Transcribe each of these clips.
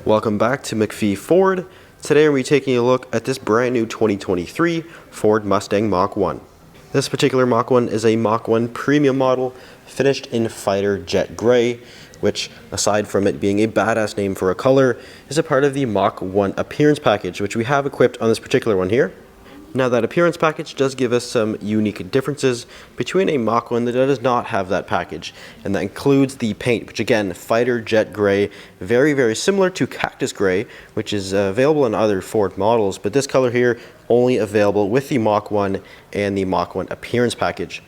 Welcome back to McPhee Ford. Today we're taking a look at this brand new 2023 Ford Mustang Mach 1. This particular Mach 1 is a Mach 1 premium model finished in Fighter Jet Gray, which, aside from it being a badass name for a color, is a part of the Mach 1 appearance package, which we have equipped on this particular one here. Now, that appearance package does give us some unique differences between a Mach 1 that does not have that package, and that includes the paint, which again, Fighter Jet Gray, very similar to Cactus Gray, which is available in other Ford models, but this color here only available with the Mach 1 and the Mach 1 appearance package.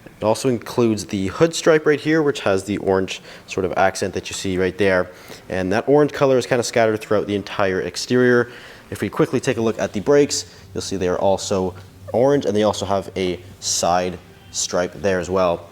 It also includes the hood stripe right here, which has the orange sort of accent that you see right there, and that orange color is kind of scattered throughout the entire exterior. If we quickly take a look at the brakes, you'll see they are also orange, and they also have a side stripe there as well.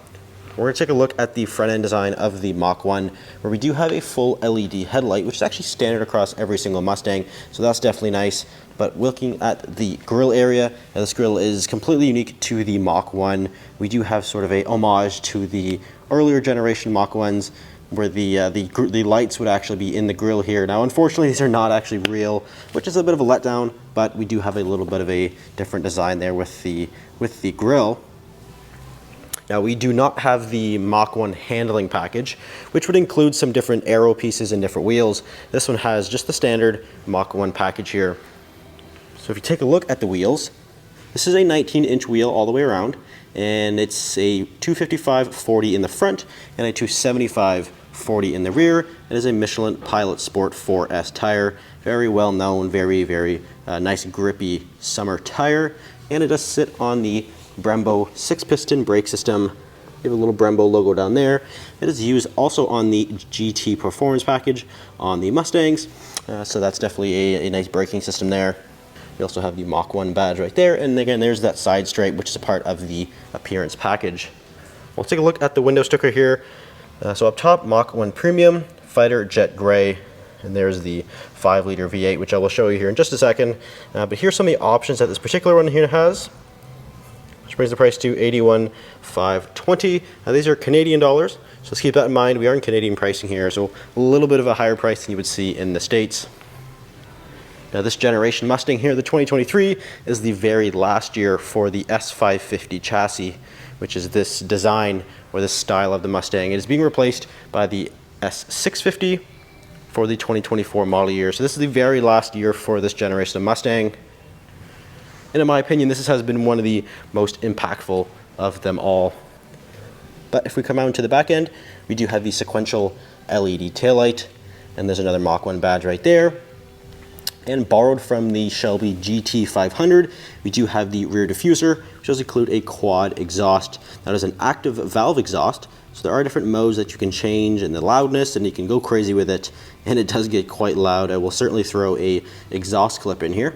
We're going to take a look at the front end design of the Mach 1, where we do have a full LED headlight, which is actually standard across every single Mustang, so that's definitely nice. But looking at the grille area, this grille is completely unique to the Mach 1. We do have sort of a homage to the earlier generation Mach 1s, where the lights would actually be in the grille here. Now, unfortunately, these are not actually real, which is a bit of a letdown, but we do have a little bit of a different design there with the grille. Now, we do not have the Mach 1 handling package, which would include some different aero pieces and different wheels. This one has just the standard Mach 1 package here. So if you take a look at the wheels, this is a 19-inch wheel all the way around, and it's a 255/40 in the front and a 275/40 in the rear. It is a Michelin Pilot Sport 4S tire, very well known, very nice grippy summer tire, and it does sit on the Brembo 6-piston brake system. You have a little Brembo logo down there. It is used also on the GT Performance package on the Mustangs, so that's definitely a nice braking system there. You also have the Mach 1 badge right there, and again, there's that side stripe, which is a part of the appearance package. We'll take a look at the window sticker here. So up top, Mach 1 Premium, Fighter Jet Gray, and there's the 5-liter V8, which I will show you here in just a second. But here's some of the options that this particular one here has, which brings the price to $81,520. Now, these are Canadian dollars, so let's keep that in mind. We are in Canadian pricing here, so a little bit of a higher price than you would see in the States. Now, this generation Mustang here, the 2023, is the very last year for the S550 chassis, which is this design or this style of the Mustang. It is being replaced by the S650 for the 2024 model year. So this is the very last year for this generation of Mustang. And in my opinion, this has been one of the most impactful of them all. But if we come out to the back end, we do have the sequential LED taillight, and there's another Mach 1 badge right there. And borrowed from the Shelby GT500, we do have the rear diffuser, which does include a quad exhaust. That is an active valve exhaust, so there are different modes that you can change in the loudness, and you can go crazy with it, and it does get quite loud. I will certainly throw a exhaust clip in here.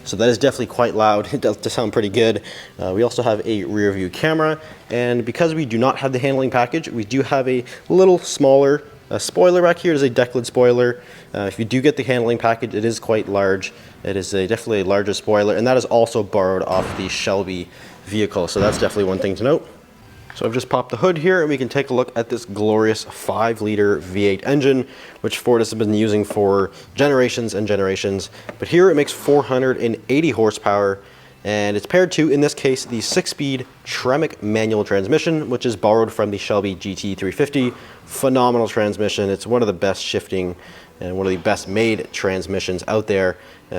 So that is definitely quite loud. It does sound pretty good. We also have a rear view camera, and because we do not have the handling package, we do have a little smaller spoiler back here. It is a deck lid spoiler. If you do get the handling package, it is quite large. It is definitely a larger spoiler, and that is also borrowed off the Shelby vehicle, so that's definitely one thing to note. So I've just popped the hood here, and we can take a look at this glorious 5-liter V8 engine, which Ford has been using for generations and generations. But here it makes 480 horsepower, and it's paired to, in this case, the 6-speed Tremec manual transmission, which is borrowed from the Shelby GT350. Phenomenal transmission. It's one of the best shifting and one of the best made transmissions out there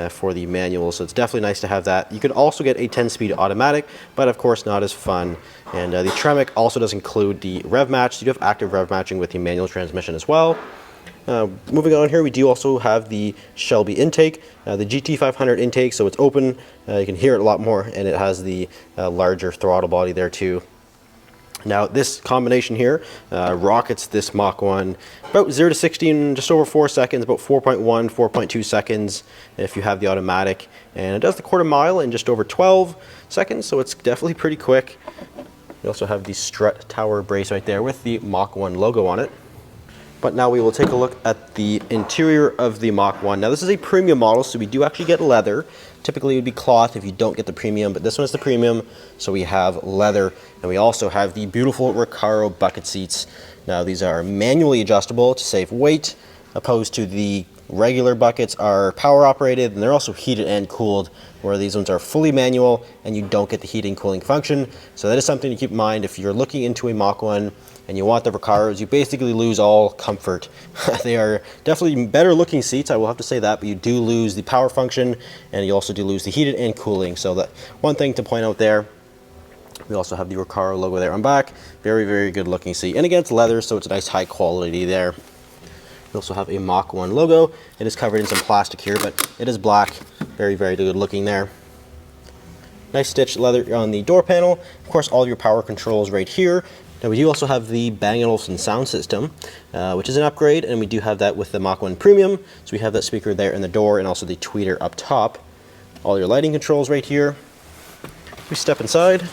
for the manual, so it's definitely nice to have that. You could also get a 10-speed automatic, but of course not as fun. And the Tremec also does include the rev match, so you do have active rev matching with the manual transmission as well. Moving on here, we do also have the Shelby intake, the GT500 intake, so it's open, you can hear it a lot more, and it has the larger throttle body there too. Now, this combination here rockets this Mach 1 about 0 to 60 in just over 4 seconds, about 4.1, 4.2 seconds if you have the automatic. And it does the quarter mile in just over 12 seconds, so it's definitely pretty quick. We also have the strut tower brace right there with the Mach 1 logo on it. But now we will take a look at the interior of the Mach 1. Now, this is a premium model, so we do actually get leather. Typically it would be cloth if you don't get the premium, but this one is the premium, so we have leather, and we also have the beautiful Recaro bucket seats. Now these are manually adjustable to save weight, opposed to the regular buckets are power operated, and they're also heated and cooled, where these ones are fully manual and you don't get the heating cooling function. So that is something to keep in mind if you're looking into a Mach 1 and you want the Recaros. You basically lose all comfort. They are definitely better looking seats, I will have to say that, but you do lose the power function, and you also do lose the heated and cooling. So that one thing to point out there. We also have the Recaro logo there on back. Very, very good looking seat. And again, it's leather, so it's a nice high quality there. We also have a Mach 1 logo. It is covered in some plastic here, but it is black. Very, very good looking there. Nice stitched leather on the door panel. Of course, all of your power controls right here. Now we do also have the Bang & Olufsen sound system, which is an upgrade, and we do have that with the Mach 1 Premium. So we have that speaker there in the door and also the tweeter up top. All your lighting controls right here. We step inside.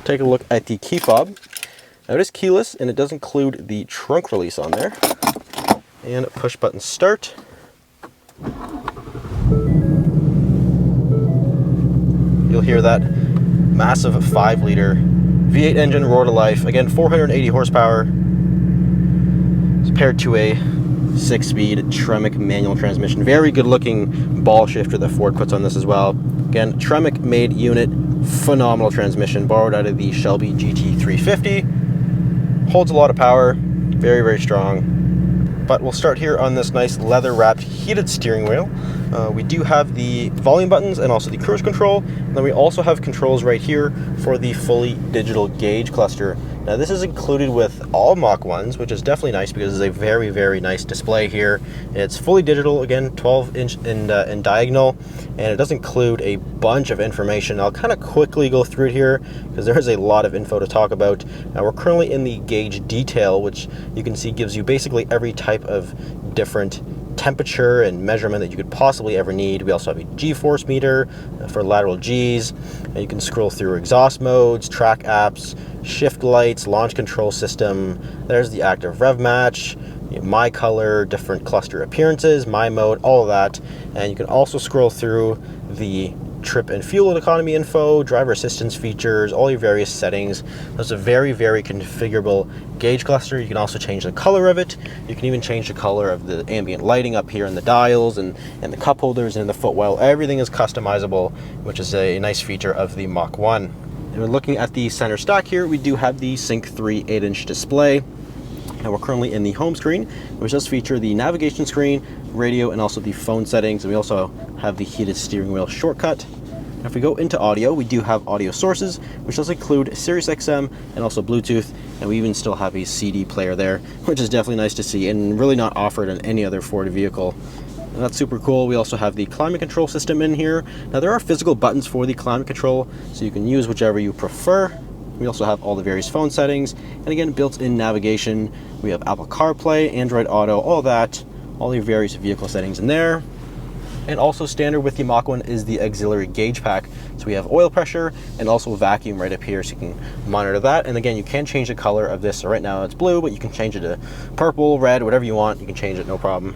Take a look at the key fob. Now it is keyless, and it does include the trunk release on there. And push button start. You'll hear that massive 5-liter V8 engine roar to life. Again, 480 horsepower. It's paired to a 6-speed Tremec manual transmission. Very good looking ball shifter that Ford puts on this as well. Again, Tremec made unit, phenomenal transmission, borrowed out of the Shelby GT350. Holds a lot of power, very, very strong. But we'll start here on this nice leather wrapped heated steering wheel. We do have the volume buttons and also the cruise control. And then we also have controls right here for the fully digital gauge cluster. Now this is included with all Mach 1s, which is definitely nice because it's a very, very nice display here. It's fully digital, again, 12-inch in diagonal, and it does include a bunch of information. I'll kind of quickly go through it here because there is a lot of info to talk about. Now we're currently in the gauge detail, which you can see gives you basically every type of different temperature and measurement that you could possibly ever need. We also have a G-force meter for lateral Gs. You can scroll through exhaust modes, track apps, shift lights, launch control system. There's the active rev match, my color, different cluster appearances, my mode, all of that. And you can also scroll through the trip and fuel economy info, driver assistance features, all your various settings. That's a very, very configurable gauge cluster. You can also change the color of it. You can even change the color of the ambient lighting up here in the dials and the cup holders and the footwell. Everything is customizable, which is a nice feature of the Mach 1. And we're looking at the center stack here. We do have the Sync 3 8-inch display. Now we're currently in the home screen, which does feature the navigation screen, radio, and also the phone settings. And we also have the heated steering wheel shortcut. Now if we go into audio, we do have audio sources, which does include Sirius XM and also Bluetooth. And we even still have a CD player there, which is definitely nice to see and really not offered on any other Ford vehicle. And that's super cool. We also have the climate control system in here. Now there are physical buttons for the climate control, so you can use whichever you prefer. We also have all the various phone settings, and again, built-in navigation. We have Apple CarPlay, Android Auto, all that, all your various vehicle settings in there. And also standard with the Mach 1 is the auxiliary gauge pack. So we have oil pressure and also vacuum right up here, so you can monitor that. And again, you can change the color of this. So right now it's blue, but you can change it to purple, red, whatever you want. You can change it, no problem.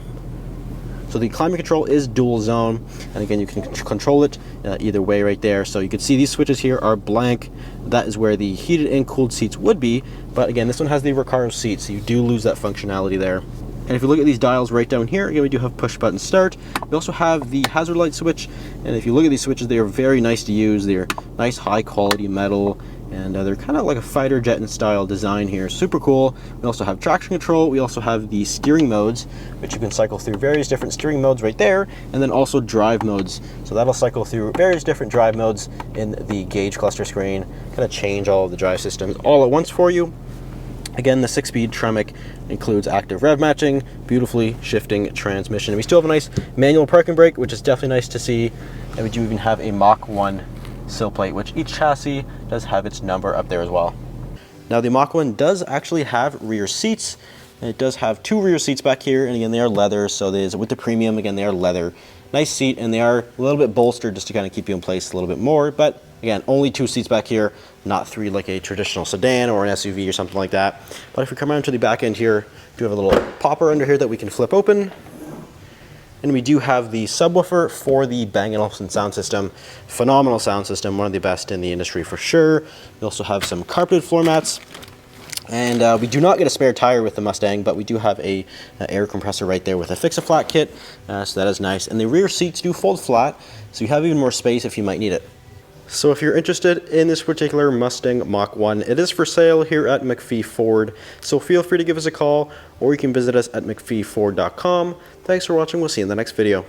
So the climate control is dual zone, and again, you can control it either way right there. So you can see these switches here are blank. That is where the heated and cooled seats would be, but again, this one has the Recaro seat, so you do lose that functionality there. And if you look at these dials right down here, again, we do have push button start. We also have the hazard light switch, and if you look at these switches, they are very nice to use. They're nice high quality metal, and they're kind of like a fighter jet in style design here. Super cool. We also have traction control. We also have the steering modes, which you can cycle through various different steering modes right there, and then also drive modes. So that'll cycle through various different drive modes in the gauge cluster screen, kind of change all of the drive systems all at once for you. Again, the 6-speed Tremec includes active rev matching, beautifully shifting transmission. And we still have a nice manual parking brake, which is definitely nice to see. And we do even have a Mach 1 sill plate, which each chassis does have its number up there as well. Now the Mach 1 does actually have rear seats. And it does have 2 rear seats back here, and again, they are leather, so with the premium, again, they are leather. Nice seat, and they are a little bit bolstered just to kind of keep you in place a little bit more, but again, only 2 seats back here, not 3 like a traditional sedan or an SUV or something like that. But if we come around to the back end here, we do have a little popper under here that we can flip open. And we do have the subwoofer for the Bang & Olufsen sound system. Phenomenal sound system, one of the best in the industry for sure. We also have some carpeted floor mats. And we do not get a spare tire with the Mustang, but we do have a air compressor right there with a fix-a-flat kit, so that is nice. And the rear seats do fold flat, so you have even more space if you might need it. So if you're interested in this particular Mustang Mach 1, it is for sale here at McPhee Ford, so feel free to give us a call, or you can visit us at mcpheeford.com. Thanks for watching, we'll see you in the next video.